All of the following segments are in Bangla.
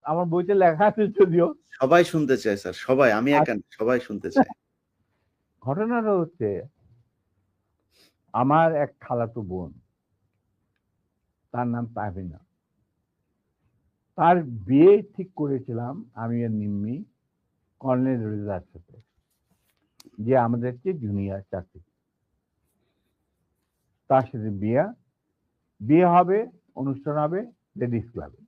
আমার বইতে লেখা আছে যদিও। সবাই শুনতে চায় স্যার, সবাই, আমি একা না, সবাই শুনতে চায়। ঘটনাটা হচ্ছে আমার এক খালাতো বোন, তার নাম তাহমিনা। তার বিয়ে ঠিক করেছিলাম আমি আর নিম্মি কর্নেল রেজার সাথে, যে আমাদের চেয়ে জুনিয়র চাকরি। তার সাথে বিয়ে হবে, অনুষ্ঠান হবে লেডিস ক্লাবে।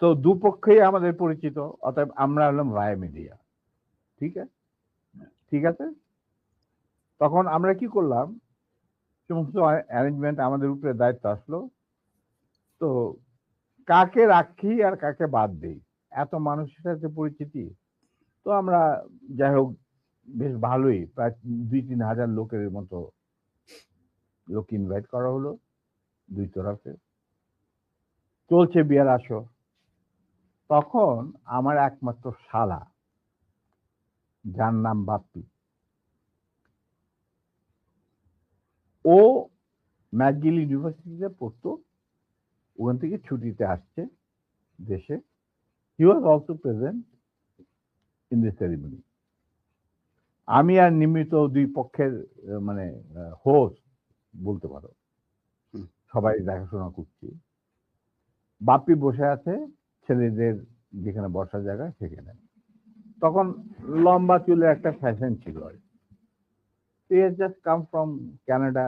তো দুপক্ষেই আমাদের পরিচিত, অতএব আমরা হলাম ভায়া মিডিয়া। ঠিক আছে, ঠিক আছে। তখন আমরা কি করলাম, সমস্ত অ্যারেঞ্জমেন্ট আমাদের উপরে দায়িত্ব আসলো। তো কাকে রাখি আর কাকে বাদ দেই, এত মানুষের সাথে পরিচিতি। তো আমরা যাই হোক বেশ ভালোই, প্রায় 2-3 হাজার লোকের মতো লোক ইনভাইট করা হলো দুই তরফে। চলছে বিয়ার আসর। তখন আমার একমাত্র শালা, যার নাম বাপ্পি, ও ম্যাকগিল ইউনিভার্সিটিতে পড়তো, ওখান থেকে ছুটিতে আসছে দেশে। He was also present in the ceremony. আমি আর নিমিত দুই পক্ষের মানে হোস্ট বলতে পারো, সবাই দেখাশোনা করছি। বাপ্পি বসে আছে ছেলেদের যেখানে বসার জায়গা সেখানে। তখন লম্বা চুলের একটা ফ্যাশন ছিল। He has just come from Canada,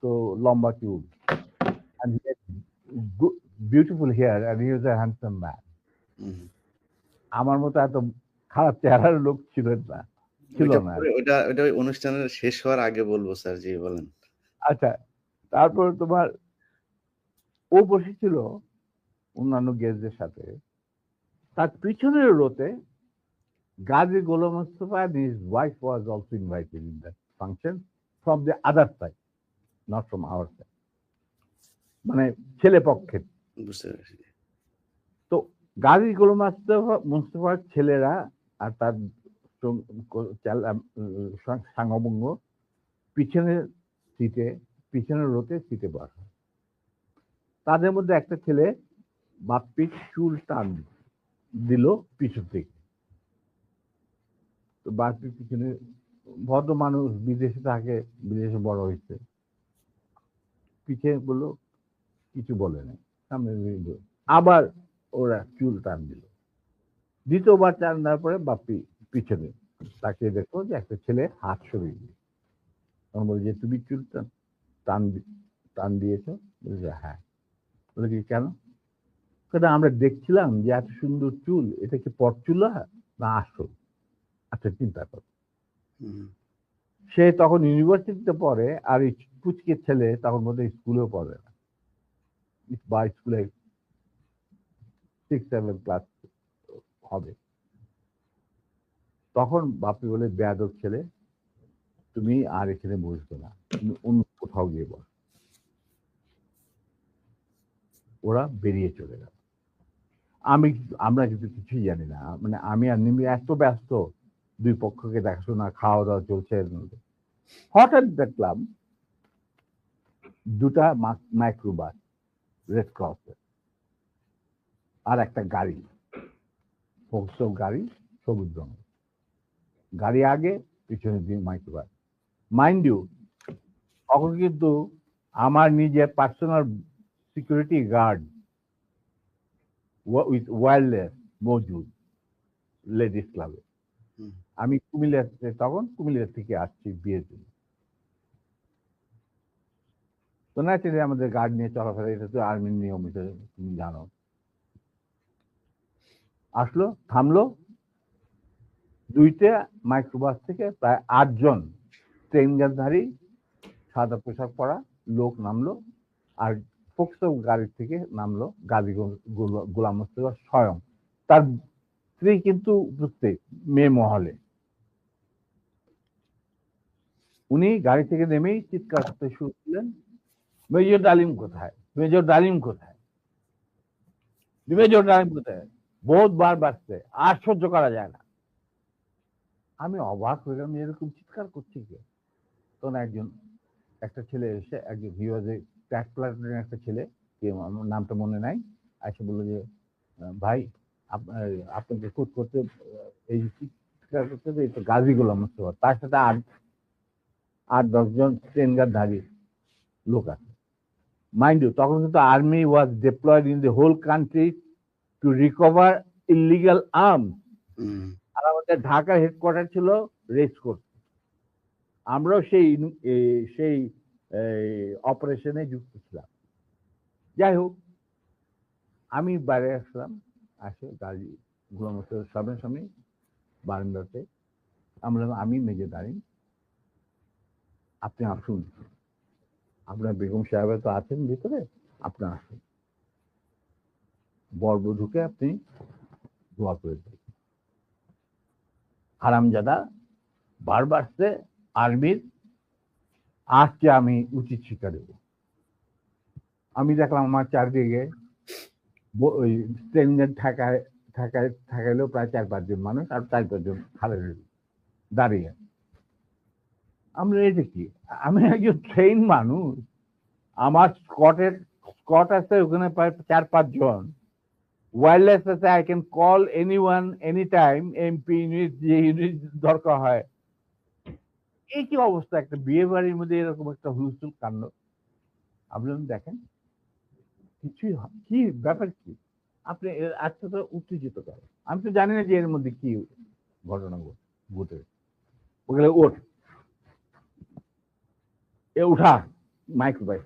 তো লম্বা চুল, and he had beautiful hair, and he was a handsome man. আমার মতো এত খারাপ চেহারার লোক ছিল না। ওটা অনুষ্ঠানের শেষ হওয়ার আগে বলবো স্যার, জি বলেন। আচ্ছা, তারপর তোমার ও বসেছিল অন্যান্য গেস্টদের সাথে। তার পিছনের রোতে গাজী গোলাম Mustafa and his wife was also invited in that function from the other side, not from our side, মানে ছেলে পক্ষের। বুঝতে পেরেছি। তো গাজী গোলাম মুস্তফার ছেলেরা আর তার সাঙ্গবঙ্গ পিছনের সিটে, পিছনের রোতে সিটে বসা। তাদের মধ্যে একটা ছেলে বাপ্পির চুল টান দিল পিছন থেকে। তো বাপ্পির পিছনে, ভদ্র মানুষ, বিদেশে থাকে, বিদেশে বড় হয়েছে, পিছিয়ে বললো, কিছু বলে নাই, সামনে আবার ওরা চুল টান দিল। দ্বিতীয়বার টান দেওয়ার পরে বাপ্পি পিছনে তাকিয়ে দেখো যে একটা ছেলে হাত সরিয়ে দিল। তখন বলে যে তুমি চুল টান দিয়েছ? বলছে হ্যাঁ। বলে কি কেন? সেটা আমরা দেখছিলাম যে এত সুন্দর চুল, এটা কি পরচুলা না আসল? আচ্ছা চিন্তা কর। সে তখন ইউনিভার্সিটিতে পড়ে, আর এই পুচকে ছেলে তখন বোধহয় স্কুলেও পড়ে না, বা স্কুলে 6-7 ক্লাস হবে। তখন বাপি বলে, বেয়াদব ছেলে, তুমি আর এখানে বসবে না, তুমি অন্য কোথাও গিয়ে বস। ওরা বেরিয়ে চলে গেল। আমরা কিন্তু কিছুই জানি না, মানে আমি আর নিমি এত ব্যস্ত, দুই পক্ষকে দেখাশোনা, খাওয়া দাওয়া চলছে। হঠাৎ দেখলাম দুটা মাইক্রোবাস, রেড ক্রসের, আর একটা গাড়ি, গাড়ি, সবুজ রঙের গাড়ি আগে, পিছনে দিয়ে মাইক্রোবাস। মাইন্ড ইউ, তখন কিন্তু আমার নিজের personal security guard with wireless মজুদ লেডিস ক্লাবে। আমি কুমিল্লা থেকে আসছি বিয়ের জন্য। তো ন্যাচারালি আমাদের গার্ড নিয়ে চলাফেরা, এটা তো আর্মির নিয়ম, এটা তুমি জানো। আসলো, থামলো, দুইটা মাইক্রোবাস থেকে প্রায় 8 জন ট্রেনগারধারী সাদা পোশাক পরা লোক নামলো, আর ফোকসো গাড়ি থেকে নামলো গাজী গোলাম মোস্তফা স্বয়ং। তার স্ত্রী কিন্তু উপস্থিত মেয়ে মহলে। উনি গাড়ি থেকে নেমেই চিৎকার করতে শুরু করলেন, মেজর ডালিম কোথায়, মেজর ডালিম কোথায়, মেজর ডালিম কোথায়? বহুতবার বাড়ছে, আর সহ্য করা যায় না। আমি অবাক হয়ে গেলাম, এরকম চিৎকার করছে কে? তখন একটা ছেলে এসে, একজন হিওয়াজে ট্যাক প্লাটুনের একটা ছেলে, কে আমার নামটা মনে নাই, এসে বললো যে ভাই আপনাকে খুঁত করতে এই চিৎকার করতে এই তো গাজী গোলাম মোস্তফা, তার সাথে আট 10 জন ট্রেনগারধারী লোক আছে। মাইন্ড ইউ, তখন কিন্তু army was deployed in the whole country to recover illegal arms. আর আমাদের ঢাকার হেডকোয়ার্টার ছিল রেস কোর্ট। আমরাও সেই অপারেশনে যুক্ত ছিলাম। যাই হোক, আমি বাইরে আসলাম, আসে গাড়ি গোলাম মোস্তফার সামনাসামনি বারান্দাতে। আমি মেজে দাঁড়িয়ে, আপনি আসুন, আপনার বেগম সাহেব তো আছেন ভিতরে, আপনি আসুন, বরবধূকে আপনি দোয়া করে দেন। হারামজাদা বারবার সে আর্মির আজকে আমি উচিত শিক্ষা দেব। আমি দেখলাম আমার চারদিকে ওই ট্রেনের ঠেকাইলেও প্রায় 4-5 জন মানুষ, আর 4-5 জন খালে দাঁড়িয়ে। আমরা এই দেখি, আমি একজন ট্রেন মানুষ, আমার স্কট আছে ওখানে প্রায় 4-5 জন, ওয়্যারলেস আছে, I can call anyone any time, MP unit যে ইউনিট দরকার হয়। এই কি অবস্থা, একটা বিয়ে বাড়ির মধ্যে এরকম একটা হুলস্থুল কাণ্ড। আপনি দেখেন কিছুই কি ব্যাপার, কি আপনি আজকে তো উত্তেজিত করেন। আমি তো জানি না যে এর মধ্যে কি ঘটনা ঘটে। ওগুলো ওঠ, এ উঠা, মাইক্রোবাইস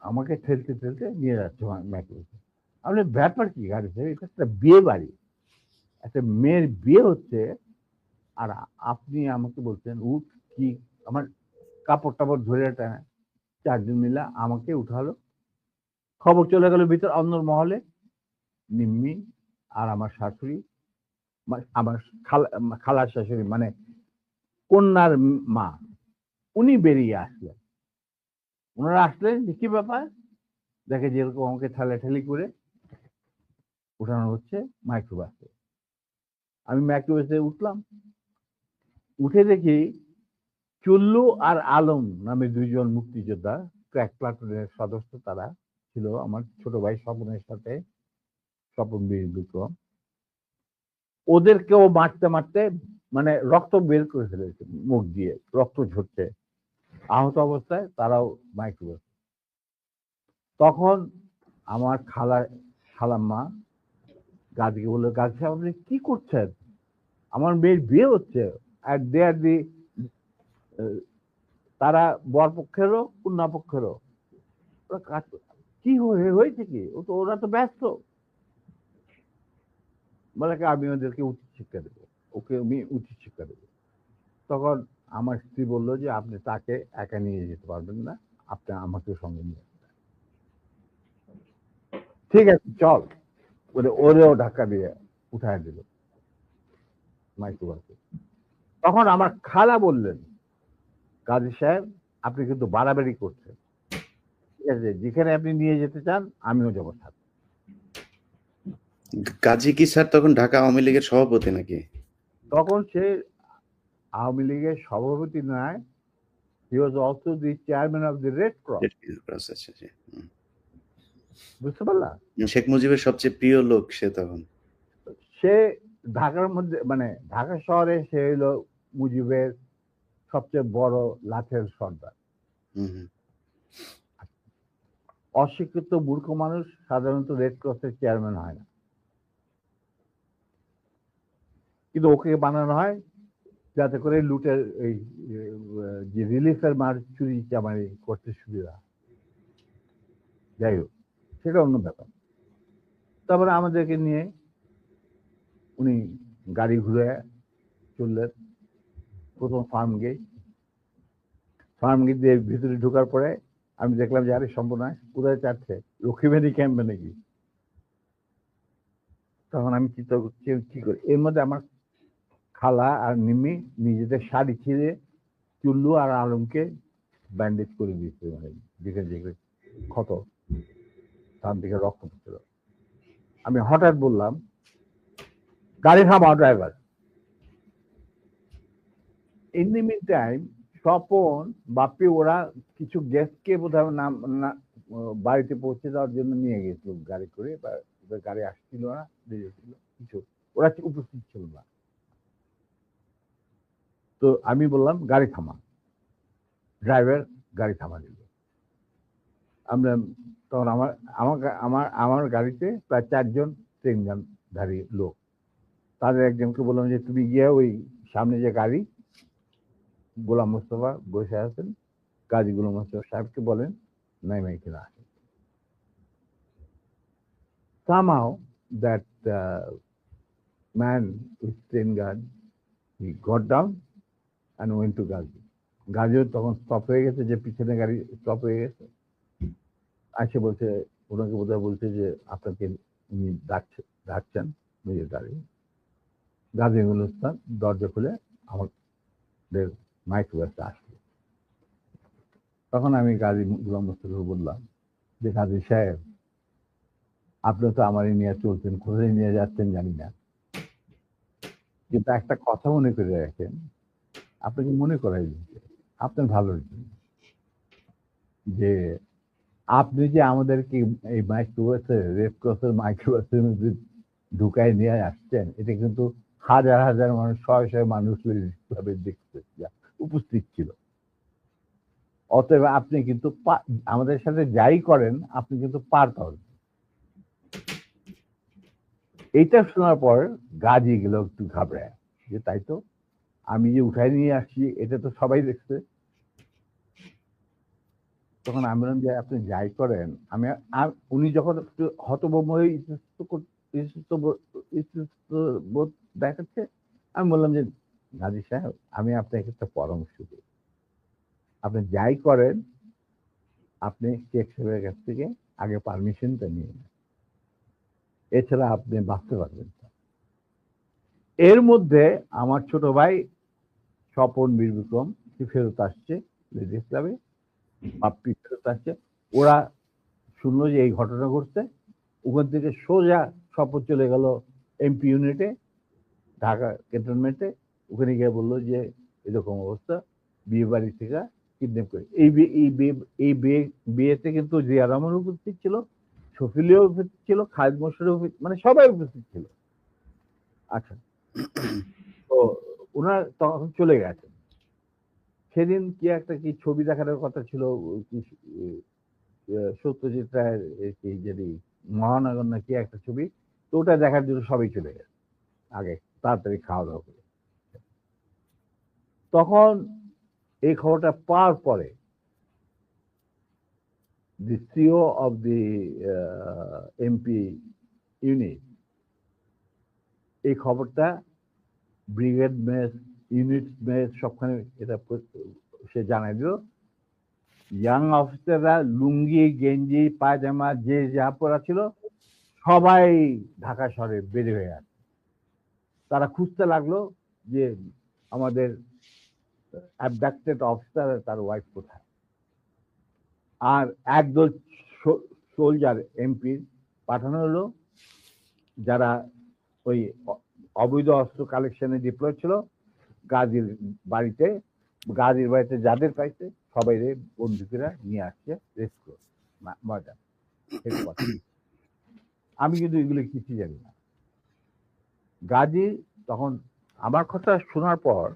আমাকে ঠেলতে ঠেলতে নিয়ে যাচ্ছে মাইক্রোবাইস। আপনি ব্যাপার কি গাড়িতে, এটা একটা বিয়ে বাড়ি, একটা মেয়ের বিয়ে হচ্ছে, আর আপনি আমাকে বলছেন উঠ, কি আমার কাপড় টাপড় ধরে টানে 4 জন মিলে আমাকে উঠালো। খবর চলে গেল ভিতর অন্য মহলে, নিম্মি আর আমার শাশুড়ি, আমার খালার শাশুড়ি মানে কন্যার মা, উনি বেরিয়ে আসলেন। ওনারা আসলেন যে কি ব্যাপার, দেখে যেরকম আমাকে ঠেলাঠেলি করে উঠানো হচ্ছে মাইক্রোবাসে। আমি মাইক্রোবাসে উঠলাম, উঠে দেখি চুল্লু আর আলম নামে 2 জন মুক্তিযোদ্ধা, ক্র্যাক প্লাটুনের সদস্য, তারা ছিল আমার ছোট ভাই স্বপনের সাথে, স্বপন বীর বিক্রম। ওদেরকেও মারতে মারতে মানে রক্ত বের করে ফেলেছে, মুখ দিয়ে রক্ত ঝরছে, আহত অবস্থায় তারাও মাইক্রোবাস। তখন আমার খালাম্মা গাজীকে বললো, গাজী সাহেব আপনি কি করছেন, আমার মেয়ের বিয়ে হচ্ছে, আর দে আর দি তারা বর পক্ষেরও কন্যা পক্ষেরও, কি হয়েছে কি, ওরা তো ব্যস্ত। বলে আমি ওদেরকে উচিত শিক্ষা দেবো, ওকে আমি উচিত শিক্ষা দেবো। তখন আমার স্ত্রী বললো যে আপনি তাকে একা নিয়ে যেতে পারবেন না, আপনি আমাকে সঙ্গে নিয়ে আসবেন। ঠিক আছে চল, ওরেও ধাক্কা দিয়ে উঠায় দিল মাইক্রোবাসে। তখন আমার খালা বললেন, কাজী সাহেব আপনি কিন্তু বাড়াবাড়ি করছেন, ঠিক আছে, যেখানে আপনি নিয়ে যেতে চান আমিও যাবো সাথে। গাজী কি স্যার তখন ঢাকা আওয়ামী লীগের সভাপতি নাকি? তখন সে আওয়ামী লীগের সভাপতি নয়, he was also the chairman of the Red Cross। বুঝতে পারলা? শেখ মুজিবের সবচেয়ে প্রিয় লোক সে তখন। সে ঢাকার মধ্যে মানে ঢাকা শহরে সে হলো মুজিবের সবচেয়ে বড় লাঠের সর্দার। অশিক্ষিত মূর্খ মানুষ সাধারণত রেড ক্রসের চেয়ারম্যান হয় না, কিন্তু ওকে বানানো হয় যাতে করে লুটের এই যে রিলিফের মার চুরি চামারি করতে সুবিধা। যাই হোক, সেটা অন্য ব্যাপার। তারপরে আমাদেরকে নিয়ে উনি গাড়ি ঘুরে চললেন প্রথম ফার্ম গেট দিয়ে ভিতরে ঢোকার পরে আমি দেখলাম যে আরে সম্পূর্ণায় কোথায় চাচ্ছে, লক্ষ্মীবাড়ি ক্যাম্পে নাকি। তখন আমি চিন্তা করছি কি করি, এর মধ্যে আমার খালা আর নিম্মি নিজেদের শাড়ি ছিঁড়ে চুল্লু আর আলমকে ব্যান্ডেজ করে দিয়েছে, মানে যেখানে ক্ষত, তার দিকে রক্ত পড়ছিল। আমি হঠাৎ বললাম, গাড়ি থামাও driver. In the mean time Swapan Bapi ওরা কিছু গেস্টকে বোধহয় নাম বাড়িতে পৌঁছে দেওয়ার জন্য নিয়ে গেছিল গাড়ি করে, বা ওদের গাড়ি আসছিল না, দেরি ছিল কিছু, ওরা উপস্থিত ছিল না। তো আমি বললাম গাড়ি থামা, ড্রাইভার গাড়ি থামা দিল। আমরা তখন আমার আমার আমার আমার গাড়িতে প্রায় 4 জন ট্রেনধারী লোক, তাদের একজনকে বললাম যে তুমি গিয়ে ওই সামনে যে গাড়ি, গোলাম মোস্তফা বসে আছেন, কাজী গোলাম মোস্তফা সাহেবকে বলেন নাইমা এখানে আসেন। Somehow that man with train guard, he got down and went to Gazi. গাজিও তখন স্টপ হয়ে গেছে, যে পিছনে গাড়ি স্টপ হয়ে গেছে। আসে বলছে, ওনাকে বোধহয় বলছে যে আপনাকে উনি ডাকছেন নিজের গাড়ি। গাজী গুলিস্তান দরজা খুলে আমাদের মাইক্রোবাসে আসলো। তখন আমি গাজী গোলাম মোস্তফাকে বললাম যে গাজী সাহেব, আপনি তো আমারই নিয়ে চলছেন, কোথায় নিয়ে যাচ্ছেন জানি না, কিন্তু একটা কথা মনে করে রাখেন, আপনাকে মনে করাই দিচ্ছে আপনার ভালোর জন্য, যে আপনি যে আমাদেরকে এই মাইক্রোবাসে, রেড ক্রসের মাইক্রোবাসের মধ্যে ঢুকায় নিয়ে আসছেন, এটা কিন্তু হাজার হাজার মানুষ, শয়ে শয়ে মানুষ ভাবে দেখতে উপস্থিত ছিল। অতএব আপনি কিন্তু আমাদের সাথে যাই করেন, আপনি কিন্তু পার পাবেন। এইটা শোনার পর গাজী গেল একটু ঘাবড়ায়, যে তাই তো, আমি যে উঠাই নিয়ে আসছি এটা তো সবাই দেখছে। তখন আমি বললাম যে আপনি যাই করেন, উনি যখন একটু হতভম্ব হয়ে বোধ দেখাচ্ছে, আমি বললাম যে গাজী সাহেব, আমি আপনাকে একটা পরামর্শ দিই, আপনি যাই করেন, আপনি শেখ সাহেবের কাছ থেকে আগে পারমিশনটা নিয়ে নেন, এছাড়া আপনি বাঁচতে পারবেন না। এর মধ্যে আমার ছোট ভাই স্বপন বীর বিক্রম ফেরত আসছে লেডিস ক্লাবে, বাপ্পি ফেরত আসছে। ওরা শুনলো যে এই ঘটনা ঘটছে, ওখান থেকে সোজা স্বপন চলে গেল এমপি ইউনিটে, ঢাকা ক্যান্টনমেন্টে। ওখানে গিয়ে বললো যে এরকম অবস্থা, বিয়ে বাড়ি থেকে কিডন্যাপ করে। এই বিয়েতে কিন্তু জিয়া রহমান উপস্থিত ছিল, শফিলিও উপস্থিত ছিল, খালেদ মোশাররফ, মানে সবাই উপস্থিত ছিল। আচ্ছা, তো ওনারা তখন চলে গেছেন। সেদিন কি একটা কি ছবি দেখানোর কথা ছিল, সত্যজিৎ রায়ের কি যদি মহানগর না কি একটা ছবি, তো ওটা দেখার জন্য সবাই চলে গেছে আগে তাড়াতাড়ি খাওয়া দাওয়া করে। তখন এই খবরটা পাওয়ার পরে the CEO of the MP unit এই খবরটা ব্রিগেড মেস, ইউনিট মেস সবখানে এটা সে জানাই দিল। ইয়াং অফিসাররা লুঙ্গি গেঞ্জি পায়জামা যে যা পরা ছিল সবাই ঢাকা শহরে বের হয়ে আসে। তারা খুঁজতে লাগলো যে আমাদের অ্যাবডাক্টেড অফিসার তার ওয়াইফ কোথায়। আর একদল সোলজার এমপির পাঠানো হলো, যারা ওই অবৈধ অস্ত্র কালেকশনে ডিপ্লয় ছিল, গাজীর বাড়িতে যাদের পাইছে সবাই বন্দুকেরা নিয়ে আসছে রেস্ট মজা। আমি কিন্তু এগুলো কিছু জানি না। গাজী তখন আমার কথা শোনার পর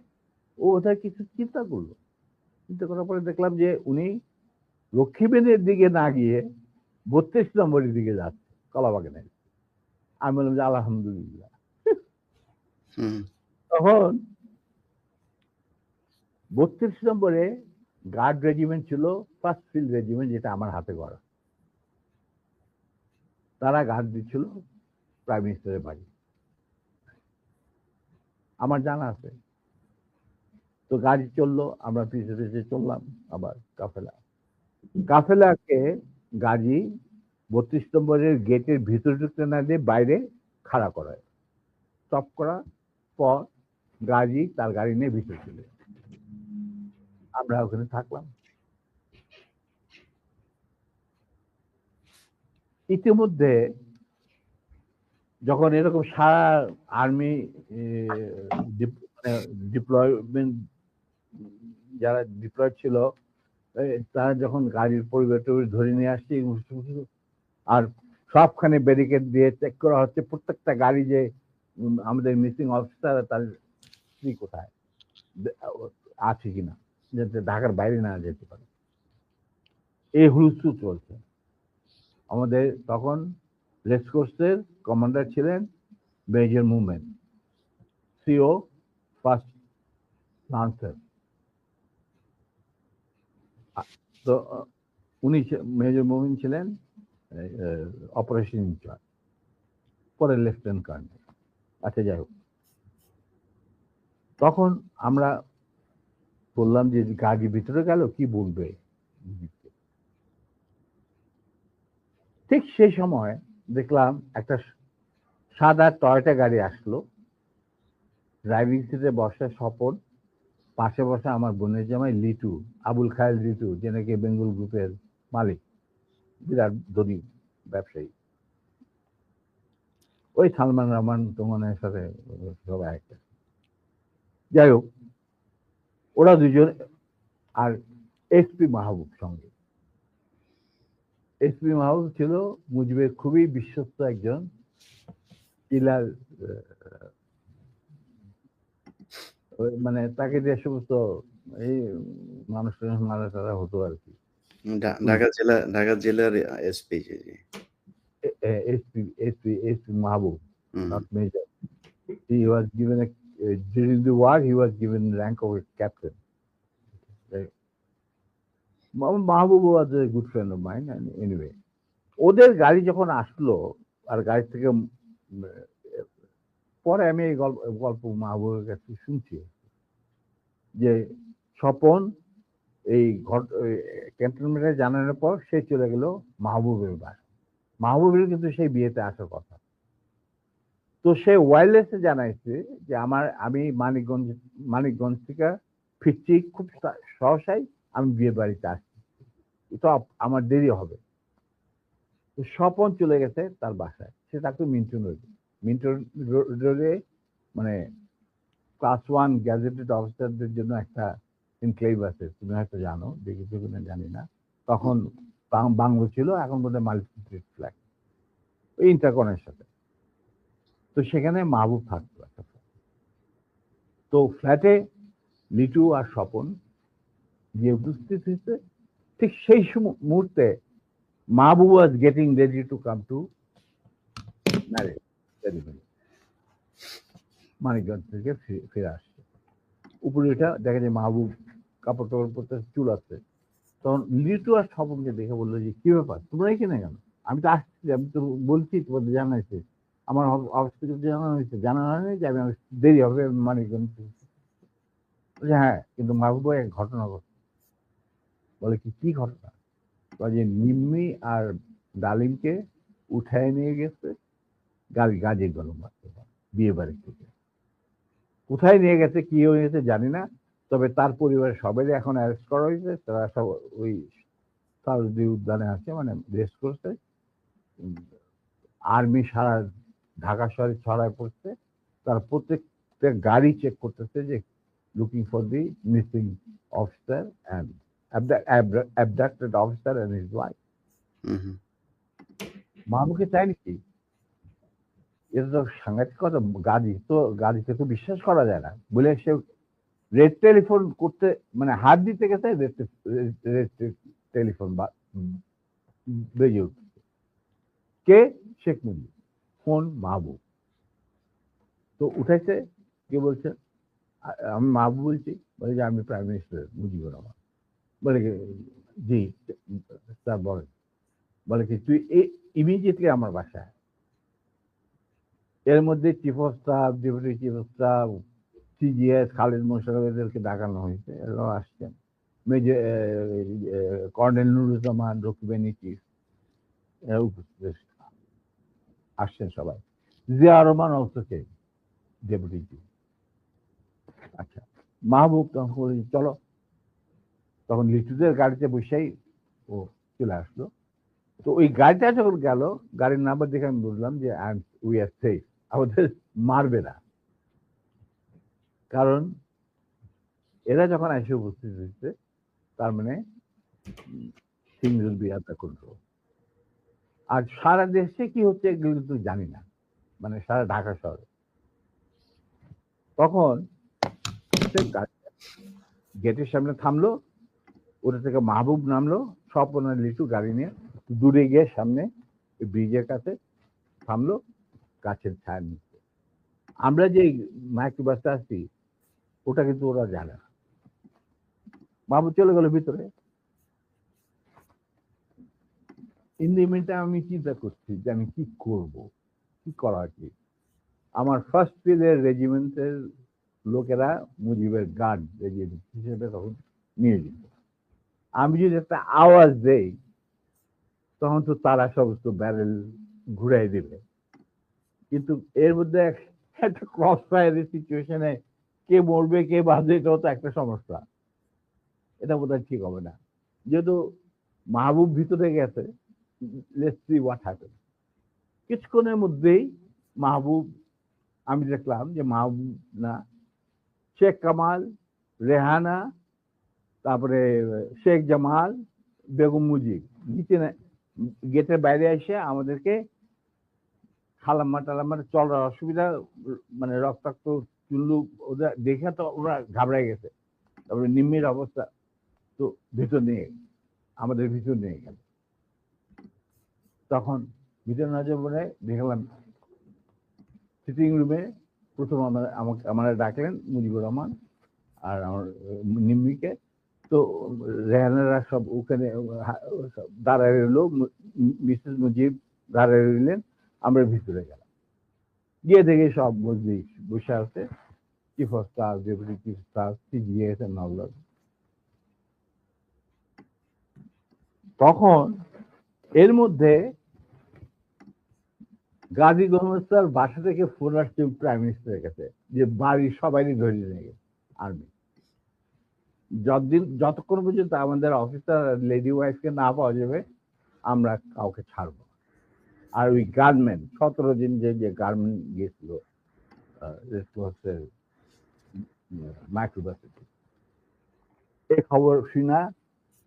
ও ওদের কিছু চিন্তা করলো, চিন্তা করার পরে দেখলাম যে উনি লক্ষ্মীবেনের দিকে না গিয়ে 32 নম্বরের দিকে যাচ্ছে, কলাবাগানের। আমি বললাম যে আলহামদুলিল্লাহ। তখন 32 নম্বরে গার্ড রেজিমেন্ট ছিল, ফার্স্ট ফিল্ড রেজিমেন্ট, যেটা আমার হাতে করা। তারা গার্ড দিচ্ছিল প্রাইম মিনিস্টারের বাড়ি, আমার জানা আছে। তো গাড়ি চললো, আমরা পিছিয়ে পিছিয়ে চললাম। আবার কাফেলাকে গাজী 32 নম্বরের গেটের ভিতরে ঢুকতে না দিয়ে বাইরে খাড়া করায়, স্টপ করার পর গাজী তার গাড়ি নিয়ে ভিতরে চলে, আমরা ওখানে থাকলাম। ইতিমধ্যে যখন এরকম সারা আর্মি ডিপ্লয়মেন্ট, যারা ডিপ্লয়েড ছিল তারা যখন গাড়ির পরিবার ধরে নিয়ে আসছে আর সবখানে ব্যারিকেড দিয়ে চেক করা হচ্ছে প্রত্যেকটা গাড়ি যে আমাদের মিসিং অফিসার তার স্ত্রী কোথায় আছে কিনা, যাতে ঢাকার বাইরে না যেতে পারে। এই হুলস্থুল চলছে। আমাদের তখন রেসকোর্সের কমান্ডার ছিলেন major movement, CO first lancer. তো উনি মেজর মুভমেন্ট ছিলেন অপারেশন ইনচার্জ, পরে লেফটেন্যান্ট কর্নেল। আচ্ছা, যাই হোক, তখন আমরা বললাম যে গাড়ি ভিতরে গেল কি বলবে। ঠিক সেই সময় দেখলাম একটা সাদা টয়োটা গাড়ি আসলো, ড্রাইভিং সিটে বসে স্বপন, পাশে বসে আমার বোনের জামাই লিটু, আবুল খায়ের লিটু, যে নাকি বেঙ্গল গ্রুপের মালিক, বিরাট ধনী ব্যবসায়ী। ওই সালমান রহমান তোমানের সাথে সবাই একটা। যাই হোক, ওরা দুজন, আর এসপি মাহবুব সঙ্গে। এসপি মাহবুব ছিল মুজিবের খুবই বিশ্বস্ত একজন কিলার, মানে তাকে যে সমস্ত এই মানুষ মারা টারা হতো আর কি। ঢাকা জেলার SP. SP Mahbub, not major. He was given during the war he was given rank of a captain. Mahbub was a good friend of mine, and anyway, ওদের গাড়ি যখন আসলো, আর গাড়ি থেকে পরে আমি এই গল্প মাহবুবের কাছে শুনছি যে স্বপন এই ক্যান্টনমেন্টে জানানোর পর সে চলে গেল মাহবুবের বাসা। মাহবুবের কিন্তু সেই বিয়েতে আসার কথা। তো সে ওয়্যারলেসে জানাইছে যে আমি মানিকগঞ্জ থেকে ফিরছি খুব সহসাই, আমি বিয়ে বাড়িতে আসছি, তো আমার দেরি হবে। তো স্বপন চলে গেছে তার বাসায়। সে থাকতো মিন্টন রোডে, মানে ক্লাস 1 গ্যাজেটেড অফিসারদের জন্য একটা এনক্লেভ আছে, তুমি হয়তো জানো, দেখেছো কিনা জানি না। তখন বাংলো ছিল, এখন বোধহয় মাল্টি ফ্ল্যাট, ওই ইন্টারকনের সাথে। তো সেখানে মাহবুব থাকতো একটা। তো ফ্ল্যাটে লিটু আর স্বপন গিয়ে উপস্থিত হয়েছে। ঠিক সেই মুহূর্তে Mahbub was getting ready to come to marriage ceremony. Manikganj থেকে ফিরে আসছে। উপরে এটা দেখা যায় মাহবুব কাপড় টাপড় পরতে, চুল আছে। তখন লিটু আর স্বপনকে দেখে বললো যে কি ব্যাপার, তোমরা এখানে কেন? আমি তো আসছি, আমি তো বলছি তোমাদের জানাইছি, আমার অফিস থেকে জানানো হয়েছে, জানানো হয়নি যে আমি দেরি হবে মানিকগঞ্জ। হ্যাঁ, কিন্তু মাহবুব এক ঘটনা ঘটছে। বলে কি ঘটনা? যে নিম্মি আর ডালিমকে উঠায় নিয়ে গেছে গাজী গরম বিয়ে বাড়ি থেকে। কোথায় নিয়ে গেছে, কি হয়েছে জানি না, তবে তার পরিবারের সবাই এখন অ্যারেস্ট করা হয়েছে। তারা সব ওই সাউদি উদ্যানে আছে, মানে রেস্ট করছে। আর্মি সারা ঢাকা শহরে ছড়ায় পড়ছে। তারা প্রত্যেকটা গাড়ি চেক করতেছে যে looking for the missing officer and abducted officer and his wife. মাহবুবকে চাই নাকি? এটা তো সাংঘাতিক কথা। গাড়িতে তো বিশ্বাস করা যায় না বলে সে রেড টেলিফোন করতে, মানে হাত দিতে গেছে, রেড টেলিফোন বেজে উঠছে। কে? শেখ মুজিব। ফোন মাহবুব। তো উঠাইছে, কে বলছে? আমি মাহবুব বলছি। বলে যে আমি প্রাইম মিনিস্টার মুজিবুর রহমান। বলে কি? জি স্যার বলেন। বলে কি তুই ইমিডিয়েটলি আমার বাসায়। এর মধ্যে chief of staff, deputy chief of staff, CGS, Khaled Mosharraf, এদেরকে ডাকানো হয়েছে, এরাও আসছেন। মেজর কর্নেল নুরুজ্জামান, রকিবানী চিফ, এরা উপস্থিত আসছেন সবাই। জিয়া রহমান অলসো কে ডেপুটি চিফ। আচ্ছা, মাহবুব তখন বলে চলো। তখন লিটুদের গাড়িতে বসেই ও চলে আসলো। তো ওই গাড়িটা যখন গেল, গাড়ির নাম্বার দেখে আমি বুঝলাম যে উই আর সেফ, আমাদের মারবে না। কারণ এরা যখন এসে উপস্থিত হয়েছে, তার মানে things will be under control. আর সারা দেশে কি হচ্ছে এগুলো কিন্তু জানি না, মানে সারা ঢাকা শহরে। তখন গেটের সামনে থামলো, ওটা থেকে মাহবুব নামলো, স্বপনের লিচু গাড়ি নিয়ে দূরে গিয়ে সামনে ব্রিজের কাছে থামলো, গাছের ছায়া নিচ্ছে। আমরা যে মাইক্রো বাসে আসছি ওটা কিন্তু ওরা জানে না। মাহবুব চলে গেল ভিতরে। ইন দি মিনটা আমি চিন্তা করছি যে আমি কি করব, কি করা কি। আমার ফার্স্ট ফিল্ডের রেজিমেন্টের লোকেরা মুজিবের গার্ড রেজিমেন্ট হিসেবে তখন নিয়োজিত। আমি যদি একটা আওয়াজ দেই তখন তো তারা সমস্ত ব্যারেল ঘুরাই দেবে, কিন্তু এর মধ্যে একটা ক্রস ফায়ারের সিচুয়েশনে কে মরবে কে বাঁচবে এটাও তো একটা সমস্যা। এটা বোধহয় ঠিক হবে না। যেহেতু মাহবুব ভিতরে গেছে, লেটস সি হোয়াট হ্যাপেন। কিছুক্ষণের মধ্যেই মাহবুব, আমি দেখলাম যে মাহবুব না, শেখ কামাল, রেহানা, তারপরে শেখ জামাল, বেগম মুজিব নিচে গেটের বাইরে এসে আমাদেরকে খালাম্মা টালাম্মা চলার অসুবিধা, মানে রক্তাক্ত চুল্লু ওদের দেখে তো ওরা ঘাবড়ায় গেছে। তারপরে নিম্মির অবস্থা তো ভিতর নিয়ে আমাদের ভিতর নিয়ে গেল। তখন ভিতর নজর পড়ে দেখলাম সিটিং রুমে প্রথম আমাকে ডাকলেন মুজিবুর রহমান আর আমার নিম্মিকে। তো রেহানারা সব ওখানে দাঁড়ায় রইল, মিসেস মুজিব দাঁড়ায় রইলেন, আমরা ভিতরে গেলাম। গিয়ে দেখে সব মজলিস বসে আছে, chief of staff, deputy chief staff, CGS and all. তখন এর মধ্যে গাজী মোহাম্মদ স্যার বাসা থেকে ফোন আসছে প্রাইম মিনিস্টারের কাছে যে বাড়ির সবাই ধরে নিয়ে গেছে আর্মি। যতক্ষণ পর্যন্ত আমাদের অফিসার লেডি ওয়াইফকে না পাওয়া যাবে আমরা কাউকে ছাড়বো। আর ওই গার্মেন্ট 17 দিন যে গার্মেন্ট গেছিল মাইক্রোবাসে, এই খবর শুনা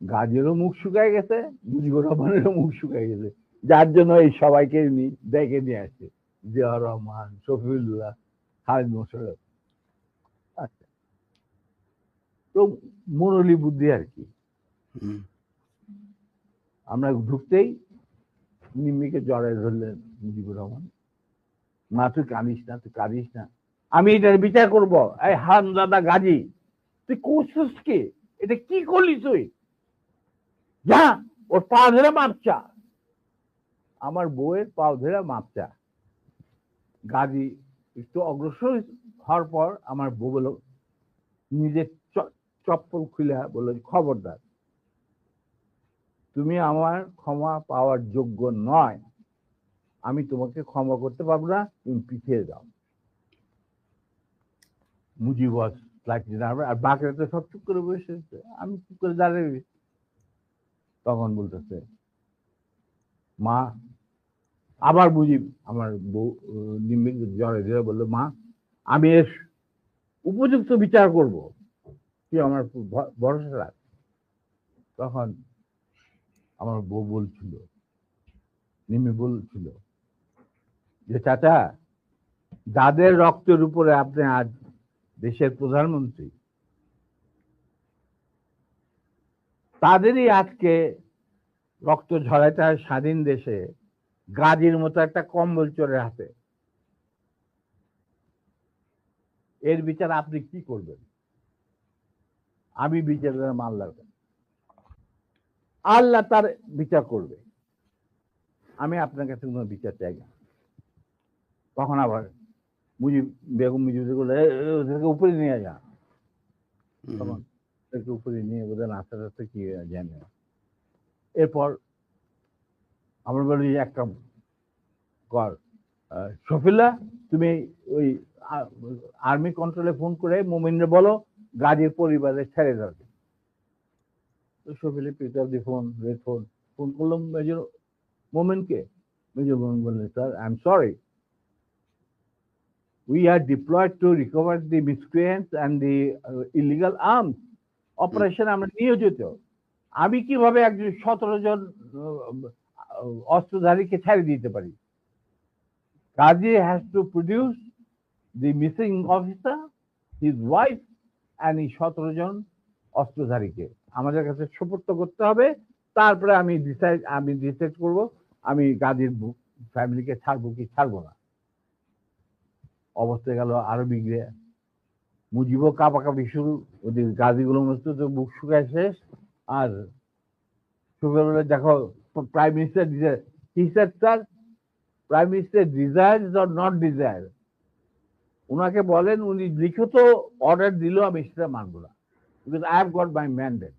গাজীরও মুখ শুকায় গেছে, মুজিবুর রহমানেরও মুখ শুকায় গেছে, যার জন্য এই সবাইকে ডেকে নিয়ে আসছে, জিয়া রহমান, শফিউল্লাহ, খালিদ মোশাররফ। আচ্ছা, তো মুরলী বুদ্ধি আর কি। আমরা ঢুকতেই নিম্মিকে জড়ায় ধরলেন মুজিবুর রহমান, মা তুই কাঁদিস না, তুই কাঁদিস না, আমি এটার বিচার করবো। এই হারামজাদা গাজী, তুই করছিস কি? এটা কি করলি তুই? যা ওর পা ধরে মাপচা। আমার বউয়ের পা ধরে মাপচা। গাজী একটু অগ্রসর হওয়ার পর আমার বউ বলল, নিজের চপ্পল খুলে বলল, খবরদার, তুমি আমার ক্ষমা পাওয়ার যোগ্য নয়, আমি তোমাকে ক্ষমা করতে পারবো না, তুমি পিছিয়ে যাও। মুজিব ওয়াজ লাইকলি নার্ভাস, আর বাকিরা তো সব চুপ করে বসে, আমি চুপ করে দাঁড়িয়ে। তখন বলতেছে মা, আবার মুজিব আমার বউ নিম্মিক জ্বরে ধরে বললো, মা আমি এর উপযুক্ত বিচার করব, তুই আমার ভরসা রাখ। তখন আমার বউ বলছিল, নিম্মি বলছিল যে চাচা, যাদের রক্তের উপরে আপনি আজ দেশের প্রধানমন্ত্রী, তাদেরই আজকে রক্ত ঝরাইতে হয় স্বাধীন দেশে গাজীর মতো একটা কম্বল চোরের হাতে। এর বিচার আপনি কি করবেন? আমি বিচার মানলাম, আল্লাহ তার বিচার করবে, আমি আপনার কাছে কোনো বিচার চাই না। তখন আবার মুজিব বেগম মুজিব ওদেরকে উপরে নিয়ে যা, তখন ওদেরকে উপরে নিয়ে ওদের আস্তে আস্তে কি জানে। এরপর আমরা বলি এক কাম কর, শফিল্লা তুমি ওই আর্মি কন্ট্রোলে ফোন করে মোমিনরে বলো গাজীর পরিবারে ছেড়ে যাবে। তো শফিলে পিক আপ দি ফোন, রেড ফোন করলাম মেজর মোমেনকে। মেজর মোমেন বললেন, sir I am sorry, we are deployed to recover the miscreants and the illegal arms operation, আমরা নিয়োজিত, আমি কিভাবে একজন 17 জন অস্ত্রধারীকে ছেড়ে দিতে পারি? Kazi has to produce the missing officer, his wife and এই 17 জন অস্ত্রধারীকে আমাদের কাছে সুপর্দ করতে হবে। তারপরে আমি ডিসাইড করব আমি গাজীর ফ্যামিলিকে ছাড়বো কি ছাড়বো না। অবস্থা গেল আরো বিগড়ে, মুজিবও কাঁপাকাঁপি শুরু, ওদের গাজীগুলো মতো তো বুক শুকায় শেষ। আর সকালবেলা দেখো prime minister sir prime minister desires or not desire, ওনাকে বলেন উনি লিখিত অর্ডার দিল আমি সেটা মানবো না, because I have got my mandate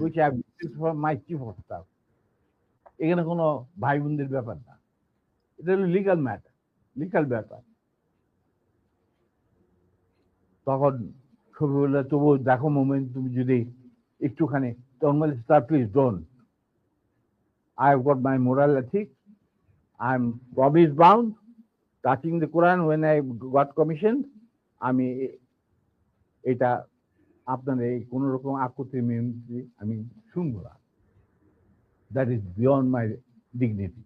which I have received from my chief of staff. এখানে কোনো ভাই বোনদের ব্যাপার না, এটা হলো লিগাল ম্যাটার, লিগাল ব্যাপার। তখন সকালবেলা তবু দেখো মোমেন্ট, তুমি যদি একটুখানি তখন sir please don't, I have got my moral ethics, I am promise bound, touching the Quran when I got commissioned, আমি এটা আপনার এই কোন রকম আকুতি মিনতি আমি শুনবো না, that is beyond my dignity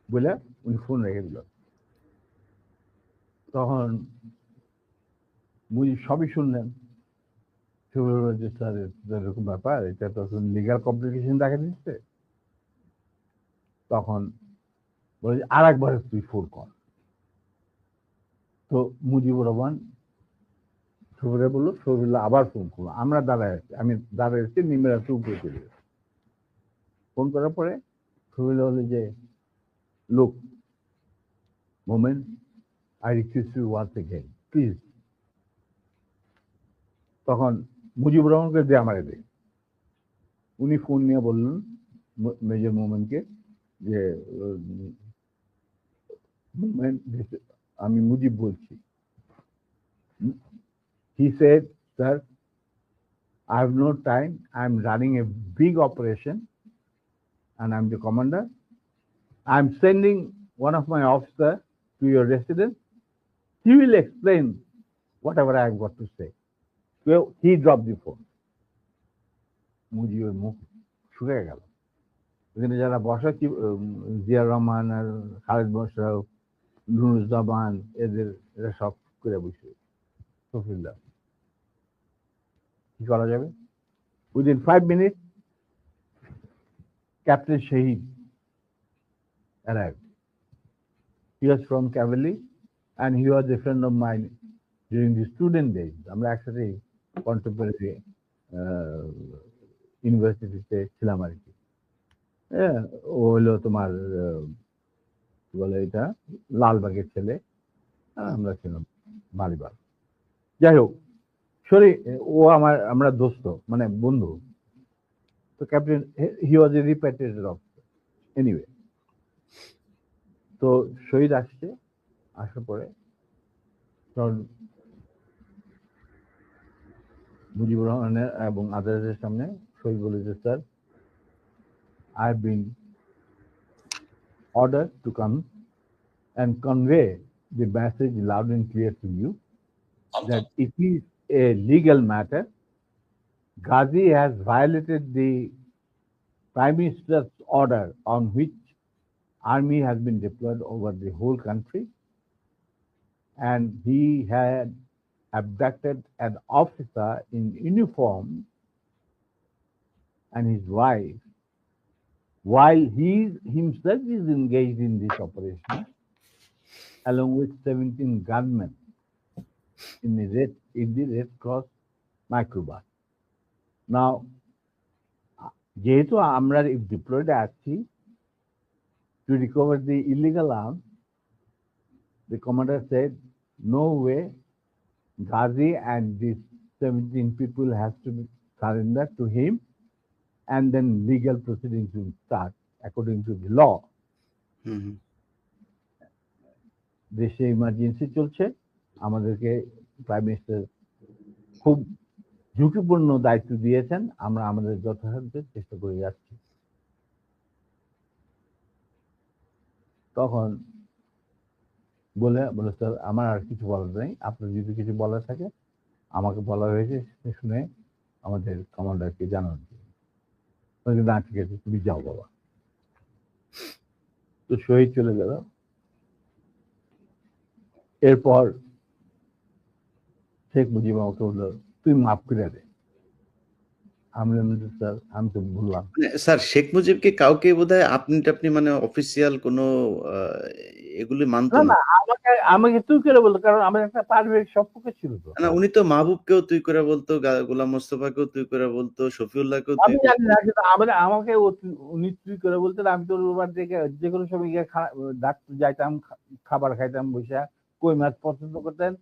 বলে উনি ফোন রেখে দিল। তখন মুজিব সবই শুনলেন, যে স্যার এরকম ব্যাপার, এটা তো লিগাল কমপ্লিকেশন দেখা দিচ্ছে। তখন বলে আর একবার তুই ফোন কর। তো মুজিবুর রহমান সবরে বললো, সবরুল্লাহ আবার ফোন করলো, আমরা দাঁড়ায় আছি, আমি দাঁড়ায় আছি নিমের হাতে উপরে চলে গেছে। ফোন করার পরে সবরুল্লাহ বলে যে লোক moment, I request you once again please. তখন মুজিবুর রহমানকে দে আমারে দে। উনি ফোন নিয়ে বললেন মেজর মোমেন্টকে যে আমি মুজিব বলছি। He said, sir, I have no time, I am running a big operation and I am the commander. I am sending one of my officers to your residence. He will explain whatever I have got to say. So he dropped the phone. মুজিবের মুখ শুকিয়ে গেল। এখানে যারা বসা জিয়া রহমান আর খালেদ মোশাররফ, নুরুজ্জামান, এরা সব করে বসে সফিল্লা কি করা যাবে। Within 5 minutes Captain Shahid arrived. He was from cavalry and he was a friend of mine during the student days. আমরা একসাথে কন্টেম্পোরারি ইউনিভার্সিটিতে ছিলাম আর কি। ও হলো তোমার কি বলে এটা লালবাগের ছেলে, আমরা ছিলাম মালিবাগ। যাই হোক, সরি, ও আমরা দোস্ত মানে বন্ধু। তো captain he was a repatriated officer anyway. তো শহীদ আসছে, আসার পরে তখন মুজিবুর রহমানের এবং আদালতের সামনে শহীদ বলেছে, sir I have been ordered to come and convey the message loud and clear to you that it is a legal matter. Ghazi has violated the Prime Minister's order on which army has been deployed over the whole country, and he had abducted an officer in uniform and his wife while he himself is engaged in this operation along with 17 gunmen in the Red Cross microbus. Now, যেহেতু আমরা deployed আছি to recover the illegal arms, the commander said, no way, Ghazi and these 17 people has to be surrendered to him, and then legal proceedings will start according to the law. দেশে ইমার্জেন্সি চলছে, আমাদেরকে প্রাইম মিনিস্টার খুব ঝুঁকিপূর্ণ দায়িত্ব দিয়েছেন, আমরা আমাদের যথাসাধ্য চেষ্টা করে যাচ্ছি। তখন বলে স্যার আমার আর কিছু বলার নেই, আপনার যদি কিছু বলার থাকে আমাকে বলা হয়েছে শুনে আমাদের কমান্ডারকে জানানো জন্য। না ঠিক আছে, তুমি যাও বাবা। তো শহীদ চলে গেল। এরপর শেখ মুজিব আমাকে বললো, তুই মাফ করে দে। আমি বললাম, স্যার আমি তো বললাম। স্যার শেখ মুজিবকে কাউকে বোধহয় আপনি মানে অফিসিয়াল কোনো এগুলি মানতো না না। না, আমাকে তুই করে বলতো, কারণ আমার একটা পারিবারিক সম্পর্ক ছিল তো। না, উনি তো মাহবুবকেও তুই করে বলতো, গোলাম মোস্তফাকেও তুই করে বলতো, শফিউল্লাহকেও তুই আমি করে জানি না, কিন্তু আমাকে উনি তুই করে বলতেন। আমি তো ওর বাড়ি থেকে যে কোনো সময় গিয়ে ডাক্তার যাইতাম, খাবার খাইতাম বসে। কই মাছ পছন্দ করতেন,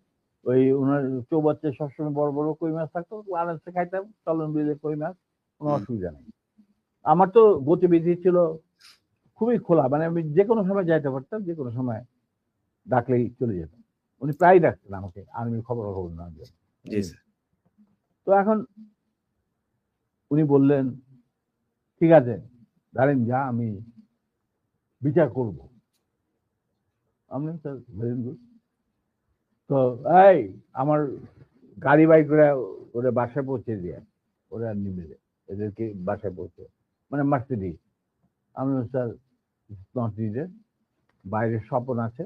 ওই ওনার চৌবাচ্চা সবসময় বড় বড় কই মাছ থাকতো, আরামসে খাইতাম, চলন বিলে কই মাছ, কোনো অসুবিধা নেই। আমার তো গতিবিধি ছিল খুবই খোলা, মানে আমি যে কোনো সময় যাইতে পারতাম, যে কোনো সময় ডাকলেই চলে যেতাম। উনি প্রায় ডাকতেন আমাকে আর্মির খবর নেওয়ার জন্য। জি স্যার। তো এখন উনি বললেন, ঠিক আছে দাঁড়েন, যা আমি বিচার করব। আমি স্যার ভেরি গুড। তো এই আমার গাড়ি বাই করে ওরা বাসায় পৌঁছে দিয়ে, ওরা নিবে এদেরকে বাসায় পৌঁছে, মানে মার্সিডিজ। আমি স্যার নট নিডেড, বাইরে স্বপন আছে,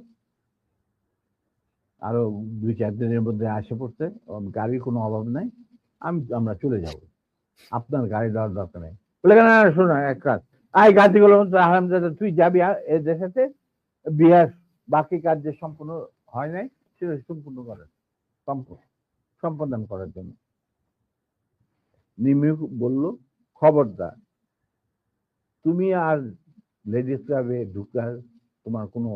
আরো 2-4 দিনের মধ্যে আসে পড়তে, গাড়ির কোনো অভাব নাই, আমরা চলে যাব, আপনার গাড়ি দেওয়ার দরকার নেই। বলে না শোনো এক কাজ, আই গাড়িগুলো আরামদাদা তুই যাবি এদের সাথে বিহার, বাকি কাজ যে সম্পূর্ণ হয় নাই সেটা সম্পূর্ণ করার সম্পাদন করার জন্য। নিমি বলল, খবরদার তুমি আর লেডিস ক্লাবে ঢুকার তোমার কোনো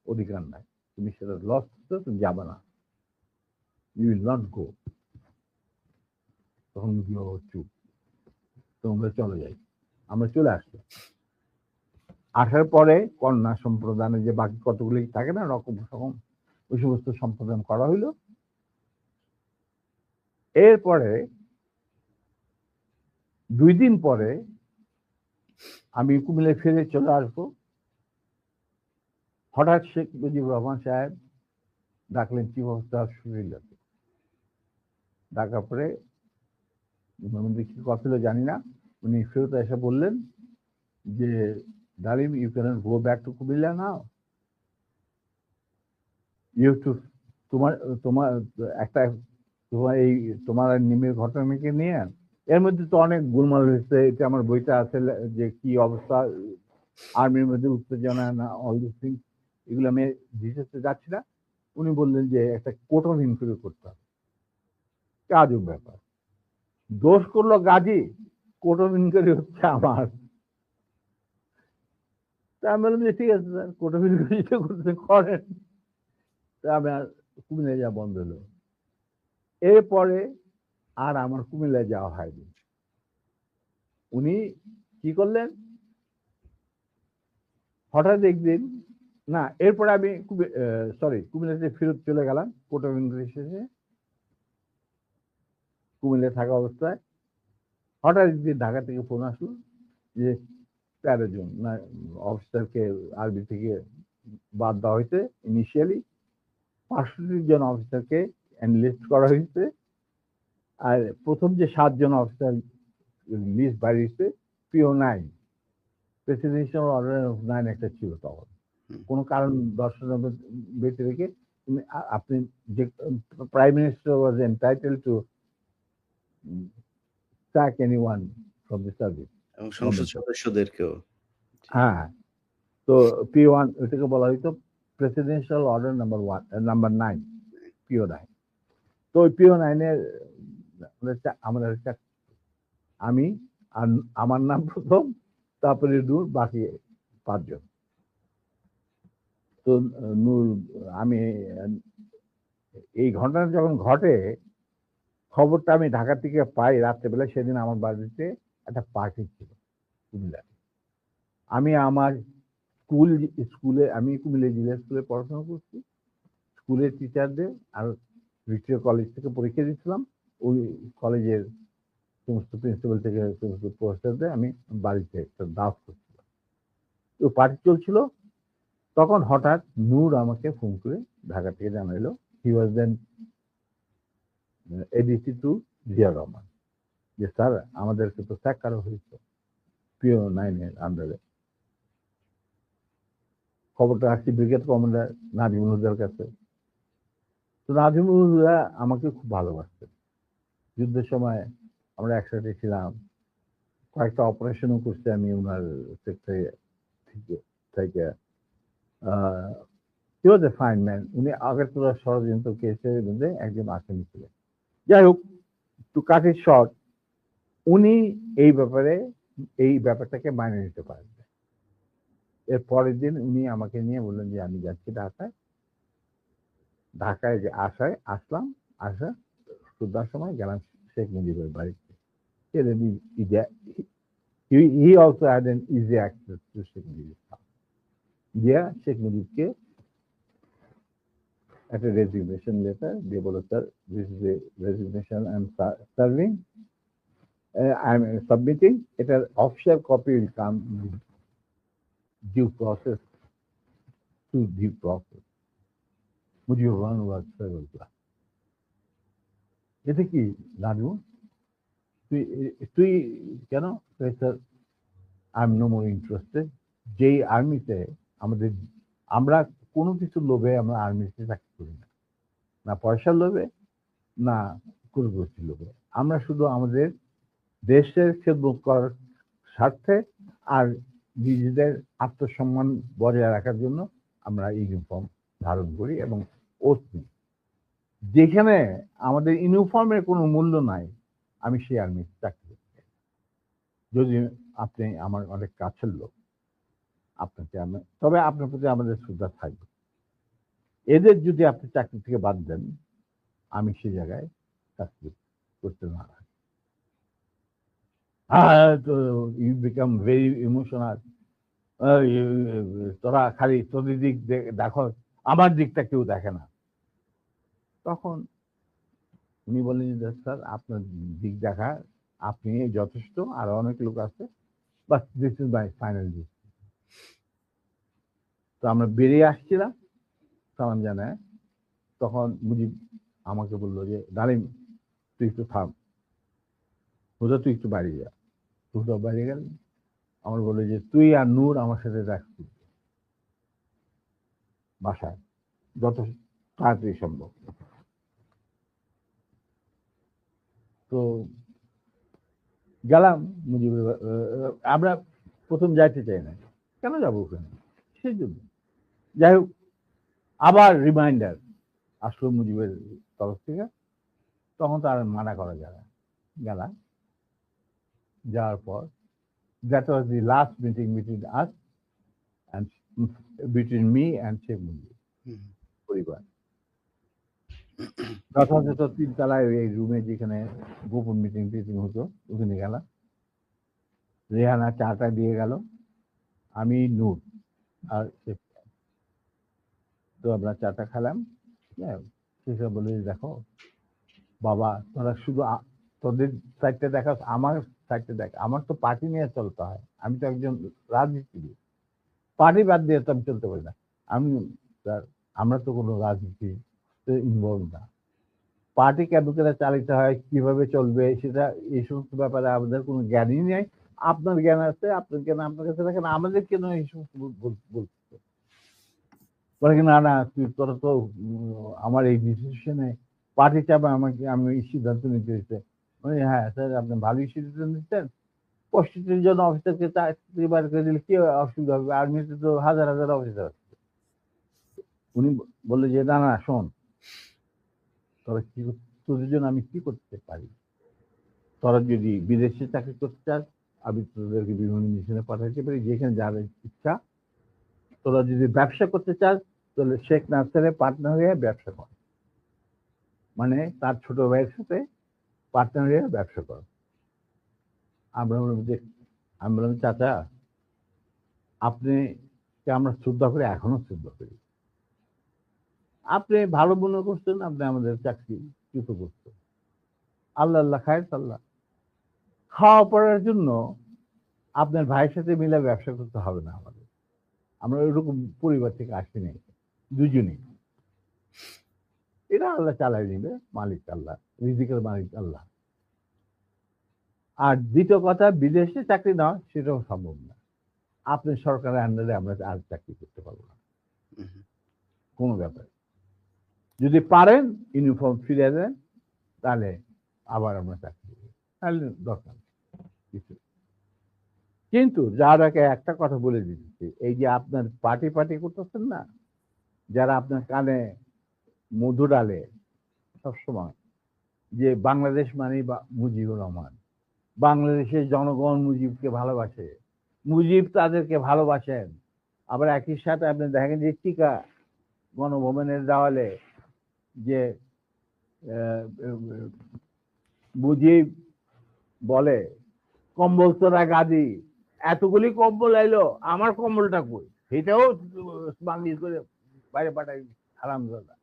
অধিকার নাই, তুমি সেটা লস করছো, তুমি যাবে না, ইউ উইল নট গো। তখন চুপ, তোমরা চলে যাই। আমরা চলে আসলো। আসার পরে কন্যা সম্প্রদানে যে বাকি কতগুলি থাকে না রকম রকম, ওই সমস্ত সম্প্রদান করা হইল। এরপরে 2 দিন পরে আমি কুমিল্লা ফিরে চলে আসবো। হঠাৎ শেখ মুজিবুর রহমান সাহেব ডাকলেন চিফ অফ স্টাফ শফিউল্লাহকে। ডাকার পরে কি কথা ছিল জানি না, উনি ফেরত এসে বললেন যে Dalim, you can go back to Comilla now, you to তোমার তোমার একটা তোমার এই তোমার নিমের ঘটনাকে নিয়ে এর মধ্যে তো অনেক গোলমাল হয়েছে। এটা আমার বইটা আছে, যে কি অবস্থা আর্মির মধ্যে উত্তেজনা না, অল দিস থিং, এগুলো আমি ডিটেলসে যাচ্ছি না। উনি বললেন যে একটা কোর্ট অফ ইনকোয়ারি করতে হবে। আজব ব্যাপার, দোষ করলো গাজী, কোর্ট অফ ইনকোয়ারি হচ্ছে আমার। তা আমি বললাম যে ঠিক আছে স্যার, কোর্ট অফ ইনকোয়ারিটা করতে করেন। তা আমার কুমিল্লা যাওয়া বন্ধ হলো। এরপরে আর আমার কুমিল্লা যাওয়া হয়নি। উনি কি করলেন, হঠাৎ একদিন, না এরপরে আমি কুমিল্লাতে ফেরত চলে গেলাম কোর্ট অফ ইনকোয়ারি শেষে। কুমিল্লা থাকা অবস্থায় হঠাৎ একদিন ঢাকা থেকে ফোন আসলো যে 13 জন না অফিসারকে আরবি থেকে বাদ দেওয়া হয়েছে। ইনিশিয়ালি 65 জন অফিসারকে এনলিস্ট করা হয়েছে, আর প্রথম যে 7 জন অফিসার লিস্ট বাড়িয়েছে, PO9 প্রেসিডেন্সিয়াল অর্ডার অফ 9 একটা ছিল তখন, কোনো কারণ দর্শানোর ব্যক্তি রেখে আপনি যে prime minister was entitle to sack anyone from the service, এবং সংসদ সদস্যদেরকেও। হ্যাঁ। তো P1 ওইটাকে বলা হইতো প্রেসিডেন্সিয়াল অর্ডার নাম্বার 9, PO9। তো ওই PO9 এর আমাদের আমি আর আমার নাম প্রথম, তারপরে নূর, বাকি 5 জন। তো নূর, আমি এই ঘটনা যখন ঘটে খবরটা আমি ঢাকা থেকে পাই রাত্রেবেলা। সেদিন আমার বাড়িতে একটা পার্টি ছিল কুমিল্লায়। আমি আমার স্কুলে আমি কুমিল্লা জিলা স্কুলে পড়াশোনা করছি, স্কুলের টিচারদের আর ভিক্টোরিয়া কলেজ থেকে পরীক্ষা দিচ্ছিলাম। ওই কলেজের সমস্ত প্রিন্সিপাল থেকে সমস্ত প্রফেসরদের আমি বাড়িতে একটা দাওয়াত করছিলাম। তো পার্টি চলছিল, তখন হঠাৎ নূর আমাকে ফোন করে ঢাকা থেকে জানাইলো, হি ওয়াজ দেন এডিসি টু জিয়া রহমান, যে স্যার আমাদেরকে তো স্যাক করা হয়েছে পিও 9-এর আন্ডারে। খবরটা আসছি ব্রিগেড কমান্ডার নাজিমুল হুদার কাছে। তো নাজিমুল হুদা আমাকে খুব ভালোবাসতেন। যুদ্ধের সময় আমরা একসাথে ছিলাম, কয়েকটা অপারেশনও করছি আমি ওনার সেক্টরে থেকে। হি ওয়াজ এ ফাইন ম্যান। উনি আগরতলা ষড়যন্ত্র কেসের মধ্যে একজন আসামি ছিলেন। যাই হোক, টু কাট ইট শর্ট, উনি এই ব্যাপারটাকে মাইনে নিতে পারেন। এর পরের দিন উনি আমাকে নিয়ে বললেন যে আমি যাচ্ছি ঢাকায়। ঢাকায় যে আসলাম, সন্ধ্যার সময় গেলাম শেখ মুজিবের বাড়িতে। He also had an easy access to Sheikh Mujib's house. গিয়া শেখ মুজিবকে একটা রেজিগনেশন লেটার দিয়ে বলো, sir this is a resignation I am serving, I am submitting, এটার official copy will come due process to due process. Mujibur Rahman was several class. এতে কি লাজু তুই কেন? Sir I am no more interested. যেই আর্মিতে আমরা কোনো কিছুর লোভে আমরা আর্মিতে চাকরি করি না, না পয়সার লোভে না কুলগ্রস্তির লোভে। আমরা শুধু আমাদের দেশের খেদমত করার স্বার্থে আর নিজেদের আত্মসম্মান বজায় রাখার জন্য আমরা ইউনিফর্ম ধারণ করি এবং ওত নিই। যেখানে আমাদের ইউনিফর্মের কোনো মূল্য নাই, আমি সেই আর্মিতে চাকরি করতে। যদি আপনি আমার অনেক কাছের লোক, তবে আপনার প্রতি আমাদের শ্রদ্ধা থাকবে। এদের যদি আপনি চাকরি থেকে বাদ দেন, আমি সেই জায়গায় চাকরি করতে না। ইউ বিকাম ভেরি ইমোশনাল, তোরা খালি তোদের দিক দেখো, আমার দিকটা কেউ দেখে না। তখন উনি বললেন যে স্যার আপনার দিক দেখা আপনি যথেষ্ট, আর অনেক লোক আছে, but this is my final decision. তো আমরা বেরিয়ে আসছিলাম সালাম জানায়, তখন মুজিব আমাকে বললো যে ডালিম তুই একটু থাম, হুদা তুই একটু বাড়ি যা। হুদা বাড়ি গেল, আমার বললো যে তুই আর নূর আমার সাথে রাখছি বাসায় যত তাড়াতাড়ি সম্ভব। তো গেলাম মুজিবের, আমরা প্রথম যাইতে চাই না, কেন যাবো ওখানে, সেই জন্য। যাই হোক, আবার রিমাইন্ডার আসলো মুজিবের তরফ থেকে, তখন তো আর মানা করা যায় না। গেলাম, যাওয়ার পর that was the last meeting between us and between me and Sheikh Mujib পরিবার। যথাযথ 3 তলায় এই রুমে যেখানে গোপন মিটিং হতো, ওখানে গেলাম। রেহানা চাটা দিয়ে গেল, আমি নূর আর তো আমরা চাটা খেলাম। সেসব বলে দেখো বাবা, তোরা শুধু তোদের সাইডটা দেখা, আমার সাইডটা দেখ, আমার তো পার্টি নিয়ে চলতে হয়, আমি তো একজন রাজনীতিবিদ, পার্টি বাদ দিয়ে তো আমি চলতে পারি না। আমি স্যার, আমরা তো কোনো রাজনীতি ইনভলভ না, পার্টি কেন করে চালিত হয়, কিভাবে চলবে, সেটা এই সমস্ত ব্যাপারে আমাদের কোনো জ্ঞানই নেই। আপনার জ্ঞান আছে, আপনার জ্ঞান আপনার কাছে রাখেন, আমাদের কেন এই সমস্ত বলতে বলে কি, না না তোরা তো আমার এই ডিসিশনে পার্টি চাপে আমাকে, আমি এই সিদ্ধান্ত নিতে হচ্ছে। হ্যাঁ স্যার, আপনি ভালোই সিদ্ধান্ত নিচ্ছেন, 65 জন অফিসারকে চাকরি বার করে দিলে কি অসুবিধা হবে, আর্মিতে তো হাজার হাজার অফিসার আছে। উনি বললো যে না না শোন, তোরা কি, তোদের জন্য আমি কি করতে পারি, তোরা যদি বিদেশে চাকরি করতে চাস আমি তোদেরকে বিভিন্ন মিশনে পাঠাতে পারি, যেখানে যাদের ইচ্ছা। তোরা যদি ব্যবসা করতে চাস তাহলে শেখ নাসেরের পার্টনার হয়ে ব্যবসা কর, মানে তার ছোট ভাইয়ের সাথে পার্টনার হয়ে ব্যবসা কর। আমরা বললাম যে, আমি বললাম চাচা আপনি আমরা শ্রদ্ধা করি, এখনো শ্রদ্ধা করি, আপনি ভালো মনে করছেন, আপনি আমাদের চাকরি চ্যুত করছেন, আল্লাহ আল্লাহ খায় আল্লাহ, খাওয়া পড়ার জন্য আপনার ভাইয়ের সাথে মিলে ব্যবসা করতে হবে না আমাদের, আমরা ওইরকম পরিবার থেকে আসি নাই দুজনেই, এটা আল্লাহ চালাই নিবে, মালিক আল্লাহ, রিজিকের মালিক আল্লাহ। আর দ্বিতীয় কথা, বিদেশে চাকরি নেওয়া সেটাও সম্ভব না। আপনি সরকারের আন্ডারে আমরা আর চাকরি করতে পারবো না, হুম, কোনো ব্যাপারে। যদি পারেন ইউনিফর্ম ফিরে দেন, তাহলে আবার আমরা চাকরি দেবো, তাহলে দরকার নেই কিছু। কিন্তু যারাকে একটা কথা বলে দিচ্ছি, এই যে আপনার পার্টি করতেছেন না, যারা আপনার কানে মধু ডালে সবসময়, যে বাংলাদেশ মানে মুজিবুর রহমান, বাংলাদেশের জনগণ মুজিবকে ভালোবাসে, মুজিব তাদেরকে ভালোবাসেন। আবার একই সাথে আপনি দেখেন যে টিকা গণভবনের দেওয়ালে যে আহ, মুজিব বলে কম্বল তোরা গাদি, এতগুলি কম্বল এলো, আমার কম্বলটা কই, সেটাও বাংলিশ করে বাইরে পাঠাই হারামজাদা।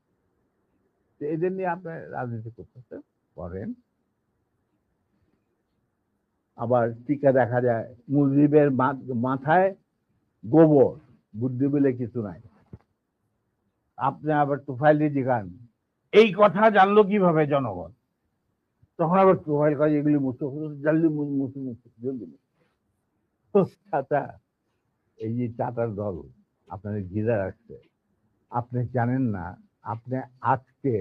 তো এদের নিয়ে আপনার রাজনীতি করতেছে, করেন। আবার টিকা দেখা যায় মুজিবের মাথায় গোবর, বুদ্ধি বলে কিছু নাই। আপনি আবার তোফাইল জিগান এই কথা জানলো কিভাবে জনগণ, তখন আবার তোফাইল কাজ এগুলি জানলি জলদি চাচা, এই যে টাটার দল আপনাদের ঘিরে রাখছে, আপনি জানেন না, আপনি আজকে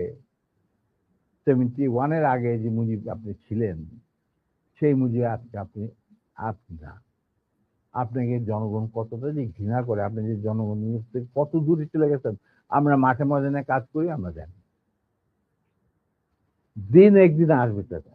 71-এর আগে যে মুজিব আপনি ছিলেন, সেই মুজিব আজকে আপনি না। আপনাকে জনগণ কতটা যে ঘৃণা করে, আপনি যে জনগণ থেকে কত দূরে চলে গেছেন, আমরা মাঠে ময়দানে কাজ করি, আমরা জানি। দিন একদিন আসবে টাকা,